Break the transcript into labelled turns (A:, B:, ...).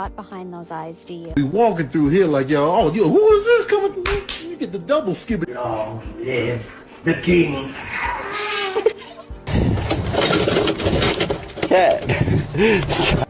A: thought behind those eyes, do you?
B: We walking through here like, yo, oh, yo, who is this coming through? You get the double skibbity.
C: Long live the king.
D: Cat.